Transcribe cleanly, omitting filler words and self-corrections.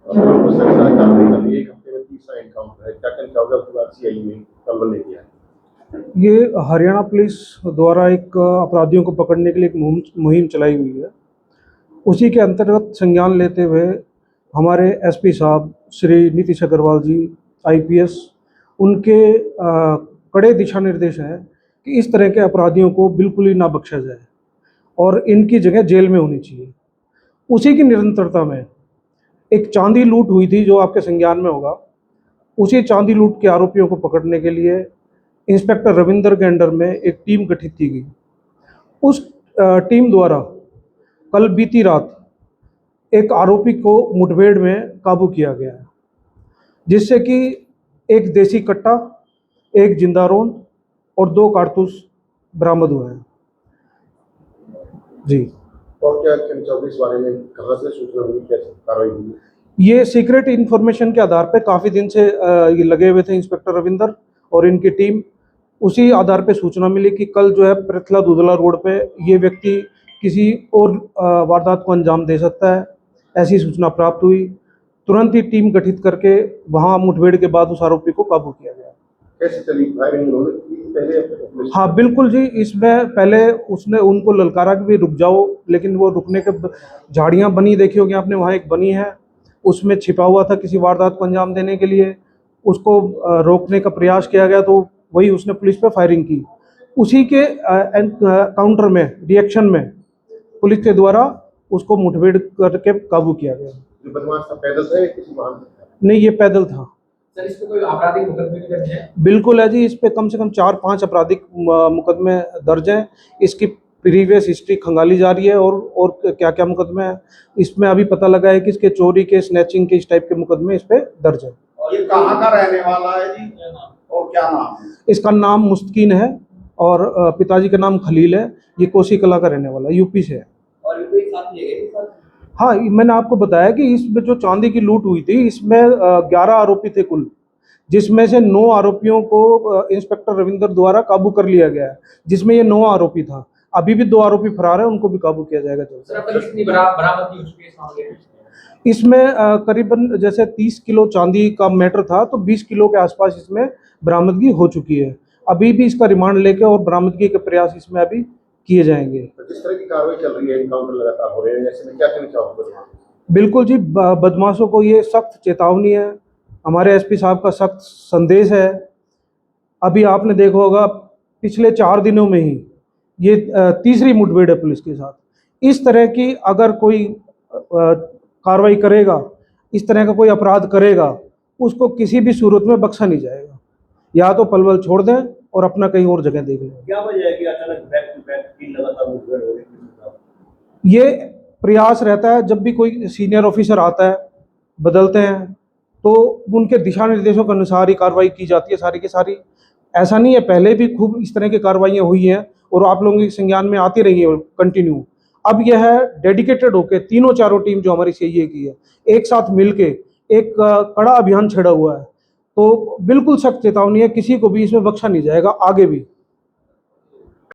एक हफ्ते में तीसरा एनकाउंटर है, क्या कहना चाहोगे आपकी बात सीआईए में कल ने किया है? ये हरियाणा पुलिस द्वारा एक अपराधियों को पकड़ने के लिए एक मुहिम चलाई हुई है। उसी के अंतर्गत संज्ञान लेते हुए हमारे एसपी साहब श्री नीतीश अग्रवाल जी आईपीएस, उनके कड़े दिशा निर्देश हैं कि इस तरह के अपराधियों को बिल्कुल ही ना बख्शा जाए और इनकी जगह जेल में होनी चाहिए। उसी की निरंतरता में एक चांदी लूट हुई थी जो आपके संज्ञान में होगा। उसी चांदी लूट के आरोपियों को पकड़ने के लिए इंस्पेक्टर रविंदर के अंडर में एक टीम गठित की गई। उस टीम द्वारा कल बीती रात एक आरोपी को मुठभेड़ में काबू किया गया है, जिससे कि एक देसी कट्टा, एक जिंदा रोंद और 2 कारतूस बरामद हुए हैं। जी। और क्या कहना चाहोगे इस बारे में, कहाँ से सूचना मिली, कैसे कार्रवाई हुई? ये सीक्रेट इन्फॉर्मेशन के आधार पे काफ़ी दिन से ये लगे हुए थे इंस्पेक्टर रविंदर और इनकी टीम। उसी आधार पे सूचना मिली कि कल जो है पृथला दुधला रोड पे ये व्यक्ति किसी और वारदात को अंजाम दे सकता है, ऐसी सूचना प्राप्त हुई। तुरंत ही टीम गठित करके वहां मुठभेड़ के बाद उस आरोपी को काबू किया गया। कैसे चली फायरिंग उन्होंने की पहले? हाँ बिल्कुल जी, इसमें पहले उसने उनको ललकारा कि भी रुक जाओ, लेकिन वो रुकने के झाड़ियाँ बनी देखी होगी आपने, वहाँ एक बनी है, उसमें छिपा हुआ था किसी वारदात को अंजाम देने के लिए। उसको रोकने का प्रयास किया गया तो वही उसने पुलिस पे फायरिंग की। उसी के काउंटर में, रिएक्शन में पुलिस के द्वारा उसको मुठभेड़ करके काबू किया गया। जो बदमाश था पैदल था या किसी वाहन में? नहीं, ये पैदल था। सर, इस पे कोई आपराधिक मुकदमे भी दर्ज है? बिल्कुल है जी, इस पे कम से कम 4-5 आपराधिक मुकदमे दर्ज हैं। इसकी प्रीवियस हिस्ट्री खंगाली जा रही है और क्या क्या मुकदमे हैं इसमें अभी पता लगा है कि इसके चोरी के, स्नैचिंग के, इस टाइप के मुकदमे इस पे दर्ज है। और ये कहाँ का रहने वाला है जी और क्या नाम है? इसका नाम मुस्तकीन है और पिताजी का नाम खलील है। ये कोसी कला का रहने वाला है, यूपी से है। और भी कोई साथी है क्या? हाँ, मैंने आपको बताया कि इसमें जो चांदी की लूट हुई थी इसमें 11 आरोपी थे कुल, जिसमें से 9 आरोपियों को इंस्पेक्टर रविंदर द्वारा काबू कर लिया गया है, जिसमें ये 9 आरोपी था। अभी भी 2 आरोपी फरार है, उनको भी काबू किया जाएगा जल्द। सर, अब तक कितनी बरामदगी हो चुकी है इस मामले में? इसमें करीबन जैसे 30 किलो चांदी का मैटर था तो 20 किलो के आसपास इसमें बरामदगी हो चुकी है। अभी भी इसका रिमांड लेके और बरामदगी के प्रयास इसमें अभी किए जाएंगे। तो जिस तरह की कार्रवाई चल रही है, एनकाउंटर लगातार हो रहे हैं, ऐसे में क्या कहना चाहोगे? बिल्कुल जी, बदमाशों को ये सख्त चेतावनी है, हमारे एसपी साहब का सख्त संदेश है। अभी आपने देखा होगा पिछले 4 दिनों में ही ये तीसरी मुठभेड़ है पुलिस के साथ। इस तरह की अगर कोई कार्रवाई करेगा, इस तरह का कोई अपराध करेगा, उसको किसी भी सूरत में बख्शा नहीं जाएगा। या तो पलवल छोड़ दें और अपना कहीं और जगह देख लें। क्या वजह है कि अचानक बैक टू बैक की लगातार मुठभेड़ हो रही है? ये प्रयास रहता है जब भी कोई सीनियर ऑफिसर आता है, बदलते हैं, तो उनके दिशा निर्देशों के अनुसार ही कार्रवाई की जाती है सारी की सारी। ऐसा नहीं है, पहले भी खूब इस तरह की कार्रवाइयाँ हुई हैं और आप लोगों के संज्ञान में आती रही है कंटिन्यू। अब यह है डेडिकेटेड होकर तीनों चारों टीम जो हमारी सीआईए की है, एक साथ मिलके एक कड़ा अभियान छेड़ा हुआ है। तो बिल्कुल सख्त चेतावनी है, किसी को भी इसमें बख्शा नहीं जाएगा आगे भी।